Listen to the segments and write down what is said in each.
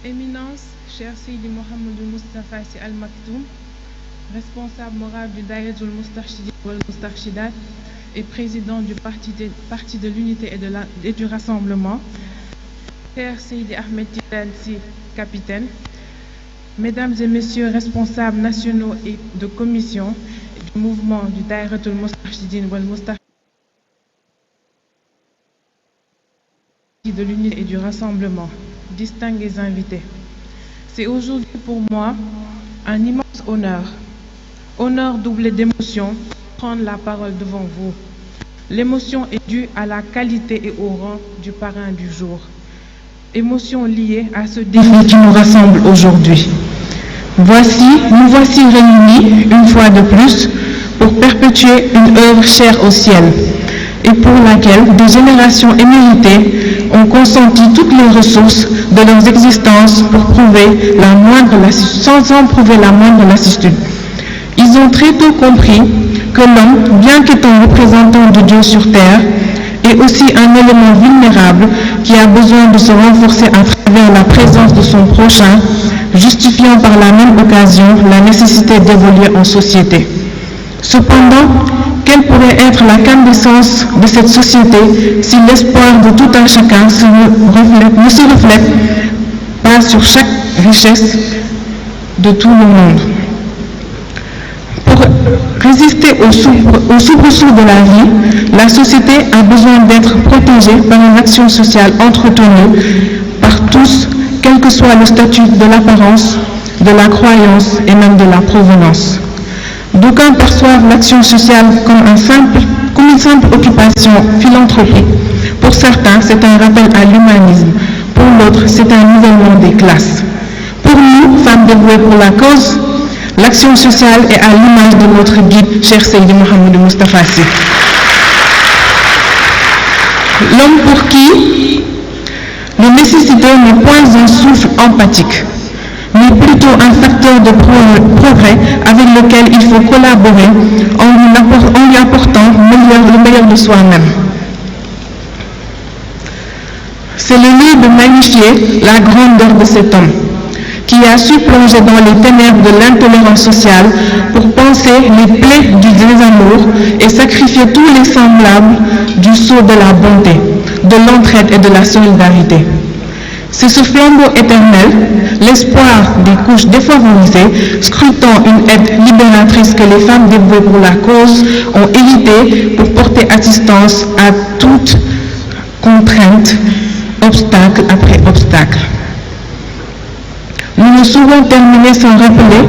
Éminence, cher Seydi Mouhamadou Moustapha Sy Al Maktoum, responsable moral du Dahiratoul Moustarchidine wal Moustarchidat et président du Parti de l'Unité et du Rassemblement, cher Seydi Ahmed Tidiane Sy, capitaine, mesdames et messieurs responsables nationaux et de commission du mouvement du Dahiratoul Moustarchidine wal Moustarchidat de l'Unité et du Rassemblement, distingués invités. C'est aujourd'hui pour moi un immense honneur doublé d'émotion, de prendre la parole devant vous. L'émotion est due à la qualité et au rang du parrain du jour. Émotion liée à ce défi qui nous rassemble aujourd'hui. Nous voici réunis une fois de plus pour perpétuer une œuvre chère au ciel et pour laquelle des générations éméritées ont consenti toutes les ressources de leurs existences sans en prouver la moindre lassitude. Ils ont très tôt compris que l'homme, bien qu'étant représentant de Dieu sur terre, est aussi un élément vulnérable qui a besoin de se renforcer à travers la présence de son prochain, justifiant par la même occasion la nécessité d'évoluer en société. Cependant, quelle pourrait être la quintessence de cette société si l'espoir de tout un chacun ne se reflète pas sur chaque richesse de tout le monde? Pour résister aux soubresauts de la vie, la société a besoin d'être protégée par une action sociale entretenue par tous, quel que soit le statut de l'apparence, de la croyance et même de la provenance. D'aucuns perçoivent l'action sociale comme une simple occupation philanthropique. Pour certains, c'est un rappel à l'humanisme. Pour l'autre, c'est un nivellement des classes. Pour nous, femmes dévouées pour la cause, l'action sociale est à l'image de notre guide, cher Seydi Mouhamadou Moustapha Sy. L'homme pour qui la nécessité n'est point un souffle empathique, mais plutôt un facteur de progrès avec lequel il faut collaborer en lui apportant le meilleur de soi-même. C'est le lieu de magnifier la grandeur de cet homme qui a su plonger dans les ténèbres de l'intolérance sociale pour panser les plaies du désamour et sacrifier tous les semblables du sceau de la bonté, de l'entraide et de la solidarité. C'est ce flambeau éternel, l'espoir des couches défavorisées, scrutant une aide libératrice que les femmes dévouées pour la cause ont évité pour porter assistance à toute contrainte, obstacle après obstacle. Nous ne saurons terminer sans rappeler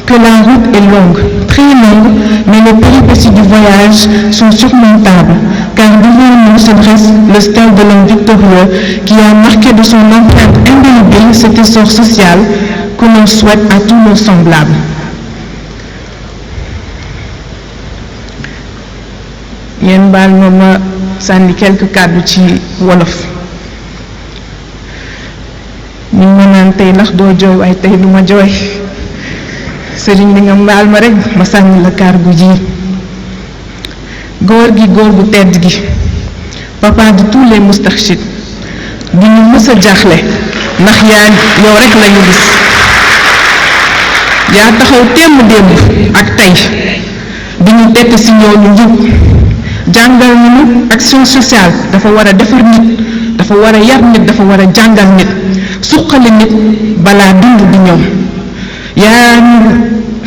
que la route est longue, très longue, mais les péripéties du voyage sont surmontables, car devant nous se dresse le stèle de l'homme victorieux qui a marqué de son empreinte indélébile cet essor social que l'on souhaite à tous nos semblables. Ngeen baal ma sànni quelques kàddu ci wolof. ñu ma naan tey ndax doo jooy waaye tey du ma jooy sëriñ bi nga mbaal ma rek ma sànni la kàddu ji. góor gu tedd gi papa de tous les moustarchides di ñu mës a jaaxle ndax yow rek lañu gis yaa taxaw démb ak tey di ñu tett si yoonu njub jàngal ñu action sociale dafa war a defar nit, dafa war a yar nit, dafa war a jàngal nit, suqali nit balaa dund di ñëw. yaa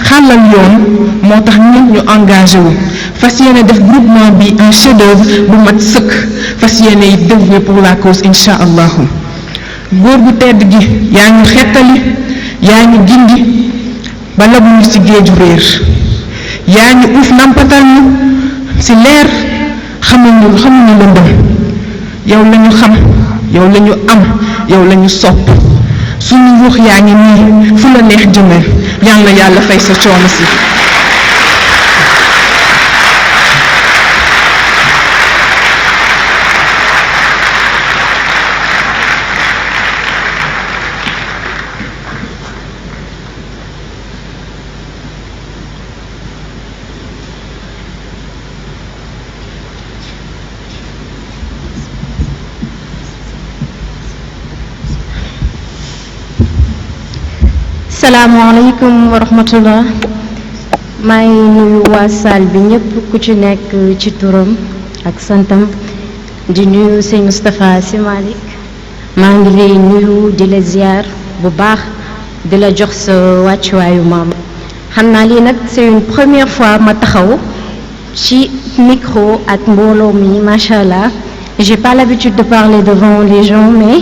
xàllal yoon moo tax ñu engagé wu fas yéene def groupement bi un chef-d'œuvre bu mat sëkk, fas yéene yi dévoué pour la cause incha allahu. góor gu tedd gi yaa ñu xettali, yaa ñu gindi ba labuñu ci géeju réer, yaa ñu uuf nampatal ñu ci leer, xamuñu lëndëm. yow lañu xam, yow lañu am, yow lañu sopp. suñu ruux yaa ngi nii fu la neex jëmee, yàlla yàlla fay sa coono si. asalaamaaleykum wa rahmatullah maa ngi nuyu waa salle bi ñëpp ku ci nekk ci turam ak santam di nuyu sëñ Moustapha Sy Malick maa ngi lay nuyu di la ziar bu baax di la jox sa wàccuwaayu maam xam naa lii nag c'est une première fois ma taxaw ci micro ak mbooloo mi macha allah j'ai pas l'habitude de parler devant les gens mais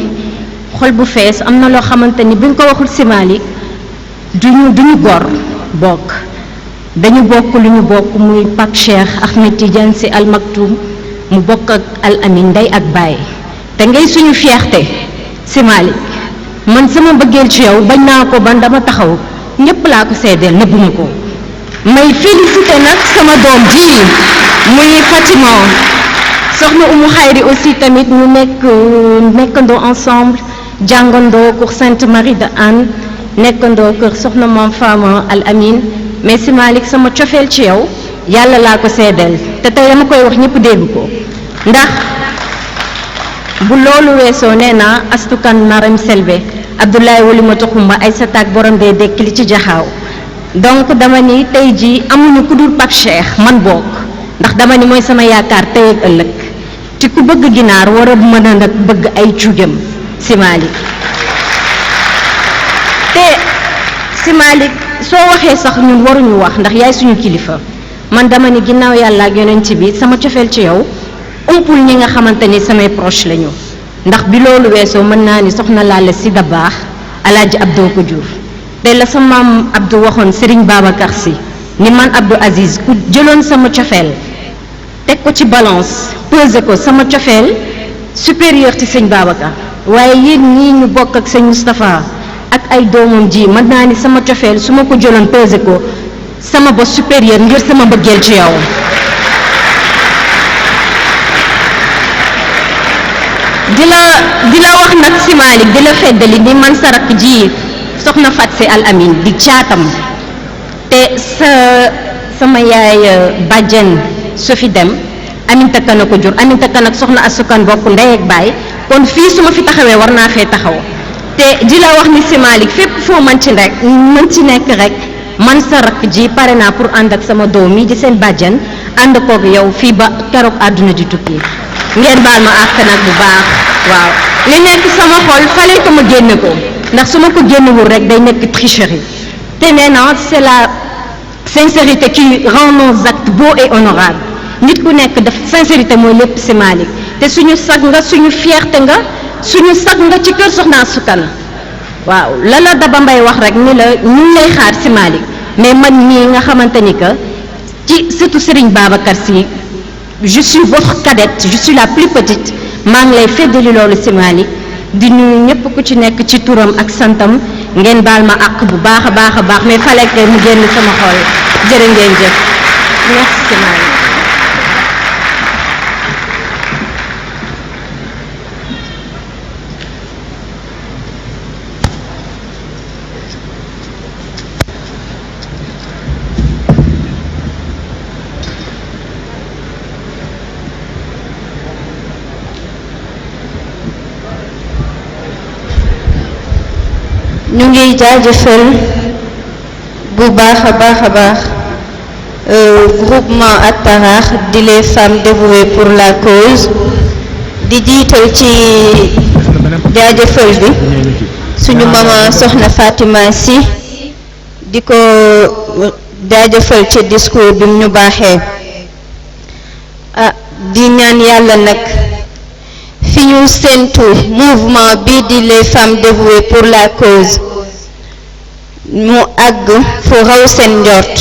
xol bu fees am na loo xamante ni buñ ko waxul Sy Malick duñu gor bokk dañu bokk lu ñu bokk muy Pape Cheikh Ahmed Tidiane Sy Al Maktoum mu bokk ak Al Amin ndey ak baay te ngay suñu fierté Sy Malick man sama bëggeel ci yow bañ naa ko ban dama taxaw ñëpp laa ko seedeel nëbbuma ko may félicité nag sama doom ji muy Fatima soxna Umu Xayri aussi tamit ñu nekkandoo ensemble jàngandoo cours Sainte Marie de Anne nekkandoo kër soxna Maam Fama Al Amin mais Sy Malick sama cofeel ci yow yàlla laa ko seedeel te tey dama koy wax ñëpp dégg ko ndax bu loolu weesoo nee naa astukan Maram Selbe Abdoulaye Walimata Xumba ay sataak borom dee dekk li ci jaxaaw donc dama ni tey ji amuñu ku dul Pape Cheikh man bokk ndax dama ni mooy sama yaakaar tey ak ëllëg ci ku bëgg ginaar war a mën a nag bëgg ay cuujam Sy Malick te Sy Malick soo waxee sax ñun waruñu wax ndax yaay suñu kilifa man dama ni ginnaaw yàlla ak yonent bi sama cofeel ci yow umpul ñi nga xamante ni samay proche lañu ndax bi loolu weesoo mën naa ni soxna Lalla Sy Dabakh Alaaji Abdou ko jur te la sa maam Abdou waxoon Serigne Babacar Sy ni man Abdou Aziz ku jëloon sama cofeel teg ko ci balance pesé ko sama cofeel supérieur ci sëñ Babacar waaye yéen ñii ñu bokk ak sëñ Moustapha ak ay doomam ji mën naa ni sama cofeel su ma ko jëloon pesé ko sama bos supérieur ngir sama mbëggeel ci yow di la wax nag Sy Malick di la feddali ni man sa rakk ji soxna Fat Sy Al Amin di caatam te sama yaay bàjjen Sophie Dem Aminta Kan a ko jur Aminta Kan ak soxna asukan bokk ndey ak baay kon fii su ma fi taxawee war naa fee taxaw te di la wax ni Sy Malick fépp foo mën ci nekk rek man sa rakk ji pare naa pour ànd ak sama doom yi di seen bàjjen ànd koog yow fii ba keroog àdduna di tukki ngeen baal ma àq nag bu baax waaw li nekk sama xol fallait que ma génne ko ndax su ma ko génnewul rek day nekk tricherie te nee naa c'est la sincérité qui rend nos actes beaux et honorables nit ku nekk def sincérité mooy lépp Sy Malick te suñu sag nga suñu fierté nga suñu sag nga ci kër Soxna Astou waaw la Daba Mbaye wax rek ni la ñu ngi lay xaar Sy Malick mais man ñii nga xamante ni que ci surtout Serigne Babacar Sy je suis votre cadette je suis la plus petite maa ngi lay feddali loolu Sy Malick di nuyu ñëpp ku ci nekk ci turam ak santam ngeen baal ma àq bu baax a baax mais fallait que mu génn sama xol jërë ngeen jëf merci Sy Malick ñu ngi jaajëfal bu baax a baax groupement At-Taraax di les femmes dévouées pour la cause di jiital ci jaajëfal bi suñu mama soxna Fatima Sy di ko jaajëfal ci discours bi mu ñu baaxee di ñaan yàlla nag fi ñu séentu mouvement bii di les femmes dévouées pour la cause mu àgg fu raw seen njort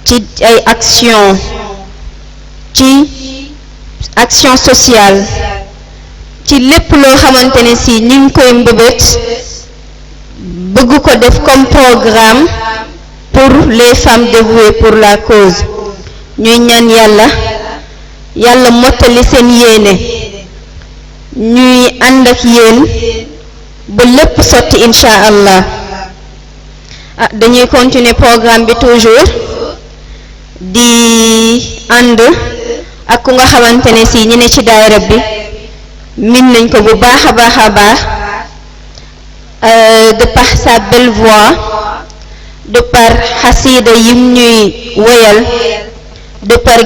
ci ay action sociale ci lépp loo xamante ne si ñu ngi koy mbëbët bëgg ko def comme programme pour les femmes dévouées pour la cause ñuy ñaan yàlla mottali seen yéene ñuy ànd ak yéen ba lépp sotti incha allah dañuy continuer programme bi toujours di ànd ak ku nga xamante ne si ñi ne ci daayira bi min nañ ko bu baax a baax de par sa belle voix, de par xasida yim ñuy woyal, de par